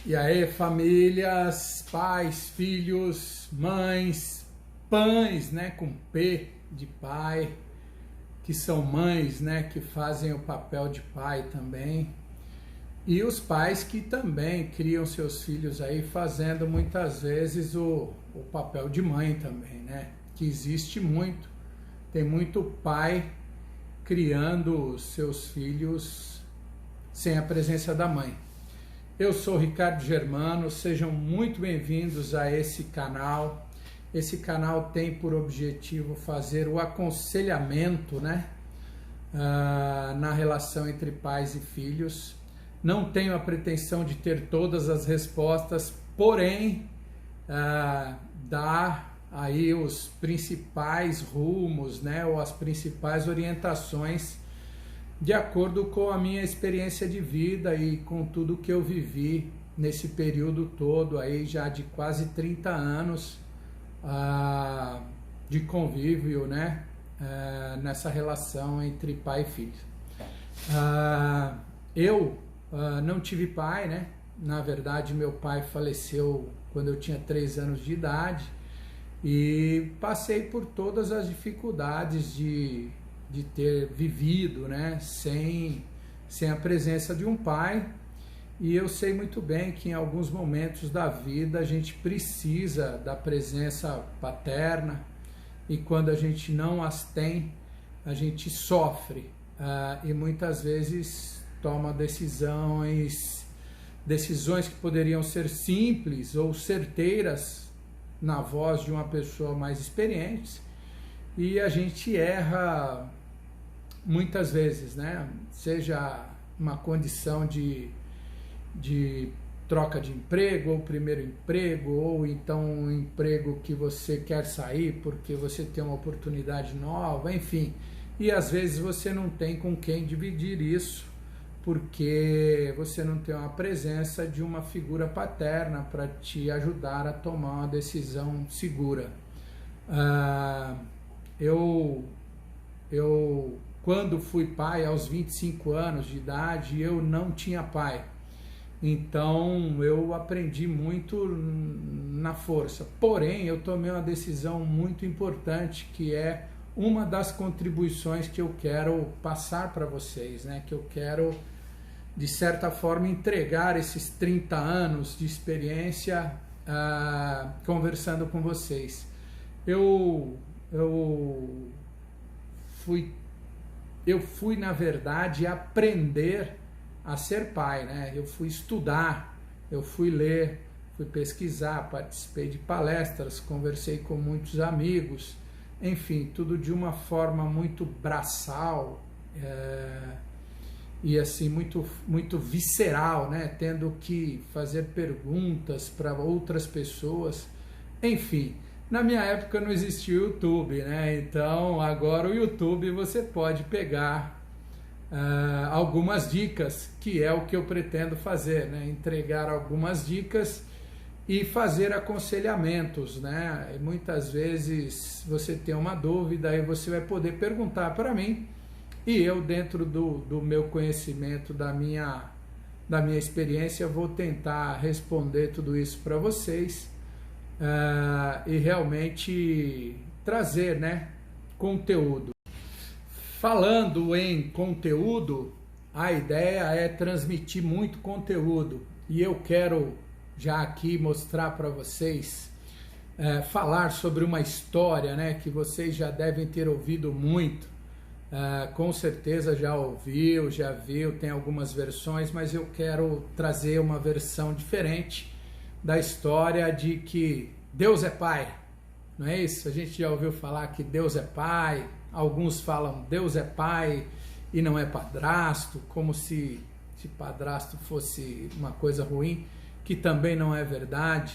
E aí, famílias, pais, filhos, mães, pães, né, com P de pai, que são mães, né, que fazem o papel de pai também. E os pais que também criam seus filhos aí fazendo muitas vezes o papel de mãe também, né? Que existe muito. Tem muito pai criando seus filhos sem a presença da mãe. Eu sou Ricardo Germano, sejam muito bem-vindos a esse canal. Esse canal tem por objetivo fazer o aconselhamento, né? Na relação entre pais e filhos. Não tenho a pretensão de ter todas as respostas, porém, dar aí os principais rumos, né, ou as principais orientações de acordo com a minha experiência de vida e com tudo que eu vivi nesse período todo aí já de quase 30 anos de convívio, né, nessa relação entre pai e filho. Eu não tive pai, né? Na verdade, meu pai faleceu quando eu tinha 3 anos de idade e passei por todas as dificuldades de ter vivido, né? Sem a presença de um pai. E eu sei muito bem que em alguns momentos da vida a gente precisa da presença paterna e quando a gente não as tem, a gente sofre e muitas vezes toma decisões que poderiam ser simples ou certeiras na voz de uma pessoa mais experiente e a gente erra muitas vezes, né? Seja uma condição de troca de emprego ou primeiro emprego ou então um emprego que você quer sair porque você tem uma oportunidade nova, enfim, e às vezes você não tem com quem dividir isso porque você não tem uma presença de uma figura paterna para te ajudar a tomar uma decisão segura. Eu quando fui pai aos 25 anos de idade, eu não tinha pai. Então eu aprendi muito na força. Porém, eu tomei uma decisão muito importante que é uma das contribuições que eu quero passar para vocês, né? Que eu quero, de certa forma, entregar esses 30 anos de experiência conversando com vocês. Eu fui, na verdade, aprender a ser pai, né? Eu fui estudar, eu fui ler, fui pesquisar, participei de palestras, conversei com muitos amigos, enfim, tudo de uma forma muito braçal e assim muito visceral, né? Tendo que fazer perguntas para outras pessoas, enfim. Na minha época não existia o YouTube, né? Então agora o YouTube você pode pegar algumas dicas, que é o que eu pretendo fazer, né? Entregar algumas dicas e fazer aconselhamentos, né? E muitas vezes você tem uma dúvida e você vai poder perguntar para mim e eu, dentro do meu conhecimento, da minha experiência, vou tentar responder tudo isso para vocês e realmente trazer, né, conteúdo. Falando em conteúdo, a ideia é transmitir muito conteúdo e eu quero já aqui mostrar para vocês, falar sobre uma história, né, que vocês já devem ter ouvido muito, com certeza já ouviu, já viu, tem algumas versões, mas eu quero trazer uma versão diferente da história de que Deus é Pai, não é isso? A gente já ouviu falar que Deus é Pai, alguns falam Deus é Pai e não é padrasto, como se padrasto fosse uma coisa ruim, que também não é verdade,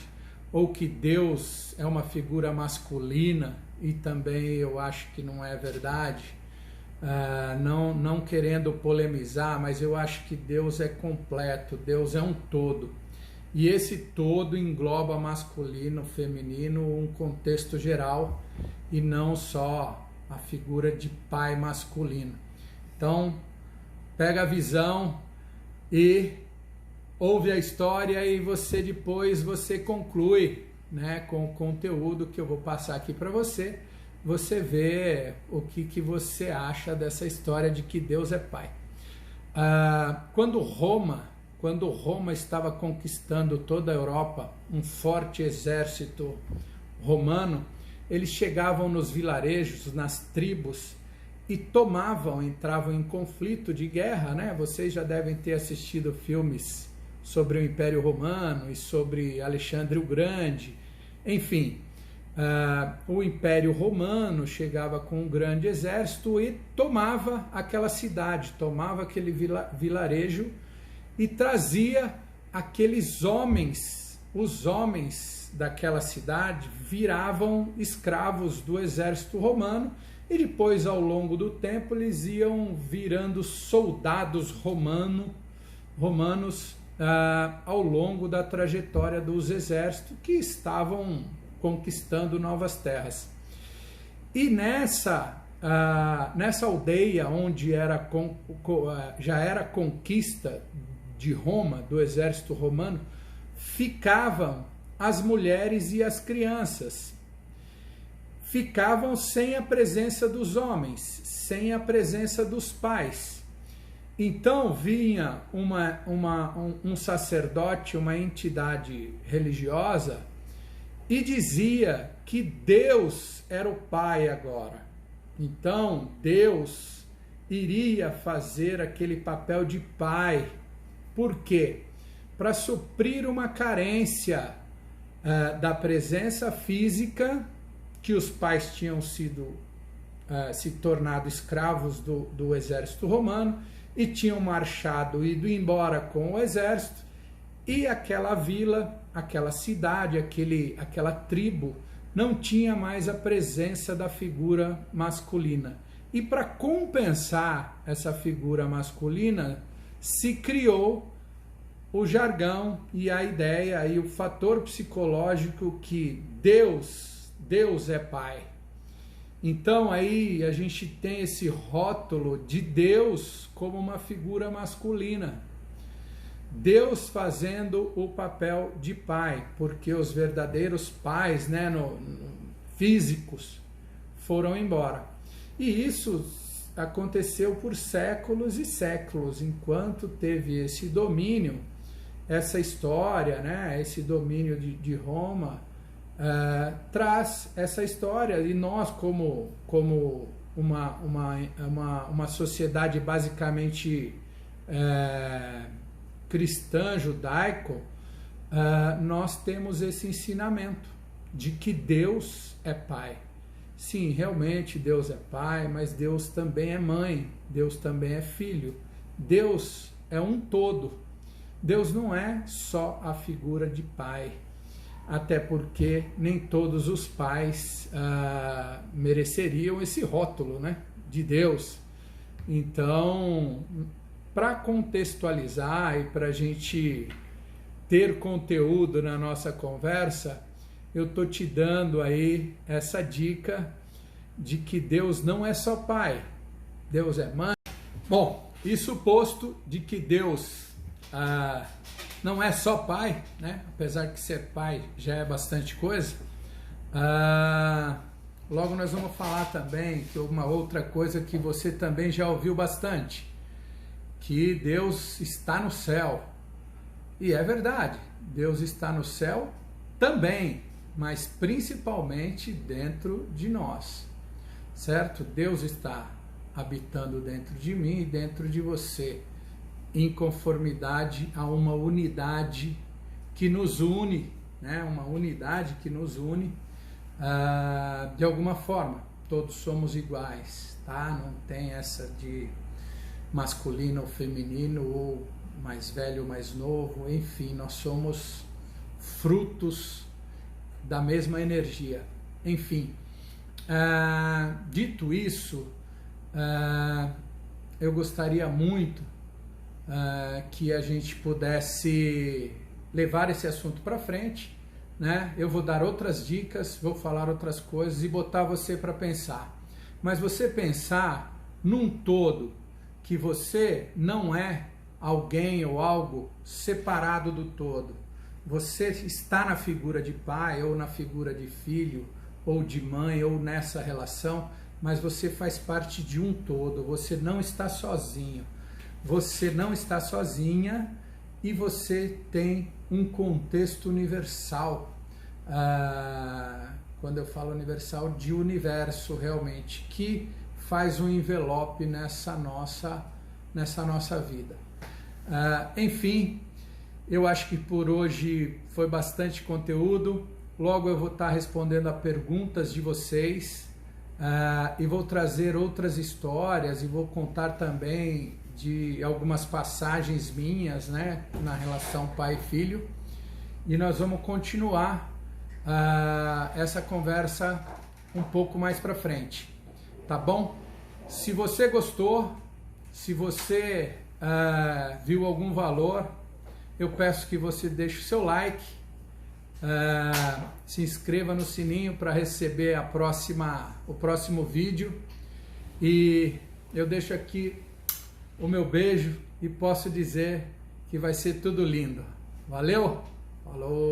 ou que Deus é uma figura masculina e também eu acho que não é verdade, não querendo polemizar, mas eu acho que Deus é completo, Deus é um todo. E esse todo engloba masculino, feminino, um contexto geral e não só a figura de pai masculino. Então, pega a visão e ouve a história e você depois conclui, né, com o conteúdo que eu vou passar aqui para você. Você vê o que você acha dessa história de que Deus é Pai. Quando Roma estava conquistando toda a Europa, um forte exército romano, eles chegavam nos vilarejos, nas tribos, e entravam em conflito de guerra, né? Vocês já devem ter assistido filmes sobre o Império Romano e sobre Alexandre o Grande. Enfim, o Império Romano chegava com um grande exército e tomava aquela cidade, tomava aquele vilarejo e trazia aqueles homens, os homens daquela cidade viravam escravos do exército romano e depois, ao longo do tempo, eles iam virando soldados romanos ao longo da trajetória dos exércitos que estavam conquistando novas terras. E nessa aldeia onde já era conquista de Roma, do exército romano, ficavam as mulheres e as crianças. Ficavam sem a presença dos homens, sem a presença dos pais. Então vinha um sacerdote, uma entidade religiosa, e dizia que Deus era o Pai agora. Então Deus iria fazer aquele papel de Pai. Por quê? Para suprir uma carência da presença física, que os pais tinham se tornado escravos do exército romano e tinham marchado, ido embora com o exército, e aquela vila, aquela cidade, aquela tribo não tinha mais a presença da figura masculina. E para compensar essa figura masculina, se criou o jargão e a ideia e o fator psicológico que Deus é Pai. Então aí a gente tem esse rótulo de Deus como uma figura masculina. Deus fazendo o papel de pai, porque os verdadeiros pais, né, físicos, foram embora. E isso aconteceu por séculos e séculos, enquanto teve esse domínio, essa história, né, esse domínio de Roma, traz essa história, e nós como uma sociedade basicamente cristã, judaico, nós temos esse ensinamento de que Deus é Pai. Sim, realmente Deus é Pai, mas Deus também é Mãe, Deus também é Filho. Deus é um todo. Deus não é só a figura de Pai, até porque nem todos os pais mereceriam esse rótulo, né, de Deus. Então, para contextualizar e para a gente ter conteúdo na nossa conversa, eu estou te dando aí essa dica de que Deus não é só Pai, Deus é Mãe. Bom, isso posto de que Deus não é só Pai, né? Apesar que ser Pai já é bastante coisa, logo nós vamos falar também que uma outra coisa que você também já ouviu bastante, que Deus está no céu. E é verdade, Deus está no céu também, mas principalmente dentro de nós, certo? Deus está habitando dentro de mim e dentro de você, em conformidade a uma unidade que nos une, né? Uma unidade que nos une de alguma forma. Todos somos iguais, tá? Não tem essa de masculino ou feminino, ou mais velho ou mais novo, enfim, nós somos frutos da mesma energia. Enfim, dito isso, eu gostaria muito que a gente pudesse levar esse assunto para frente, né? Eu vou dar outras dicas, vou falar outras coisas e botar você para pensar. Mas você pensar num todo, que você não é alguém ou algo separado do todo. Você está na figura de pai ou na figura de filho ou de mãe ou nessa relação, mas você faz parte de um todo. Você não está sozinho. Você não está sozinha e você tem um contexto universal. Quando eu falo universal, de universo realmente, que faz um envelope nessa nossa vida. Enfim, eu acho que por hoje foi bastante conteúdo. Logo eu vou estar respondendo a perguntas de vocês e vou trazer outras histórias e vou contar também de algumas passagens minhas, né, na relação pai e filho. E nós vamos continuar essa conversa um pouco mais para frente, tá bom? Se você gostou, se você viu algum valor, eu peço que você deixe o seu like, se inscreva no sininho para receber o próximo vídeo, e eu deixo aqui o meu beijo e posso dizer que vai ser tudo lindo. Valeu? Falou!